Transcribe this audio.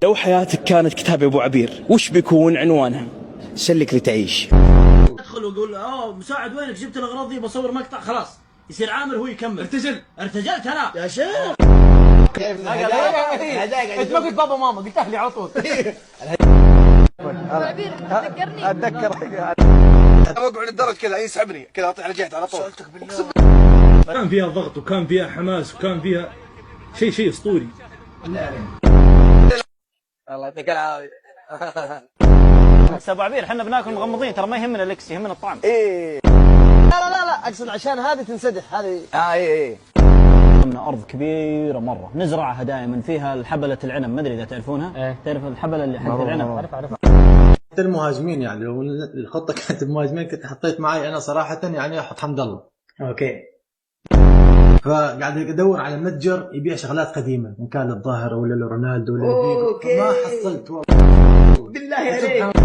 لو حياتك كانت كتاب يا ابو عبير وش بيكون عنوانها؟ سلك لتعيش. ادخل واقول مساعد وينك جبت الاغراض دي بصور مقطع خلاص يصير عامر هو يكمل. ارتجلت انا يا شيخ انت ما قلت بابا ماما قلت اهلي على طول. عبير تذكرني اتذكر اقعد الدرج كذا يسحبني كذا اطيح على جهته على طول. كان فيها ضغط وكان فيها حماس وكان فيها شيء اسطوري. الله يعطيك العافيه. بس ابو عبير احنا بناكل مغمضين ترى ما يهمنا الاكس يهمنا الطعم. ايه لا اقصد عشان هذه تنسدح هذه. ايه من ارض كبيره مره نزرعها دائما فيها الحبله العنب ما ادري اذا تعرفونها. تعرف الحبله اللي حقت العنب؟ اعرفها. حتى المهاجمين يعني لو الخطه كانت مهاجمين كنت حطيت معي انا صراحه يعني احط حمد الله. اوكي. فقاعد ادور على متجر يبيع شغلات قديمه ان كان للظاهر ولا لرونالدو ولا ما حصلت والله. بالله عليك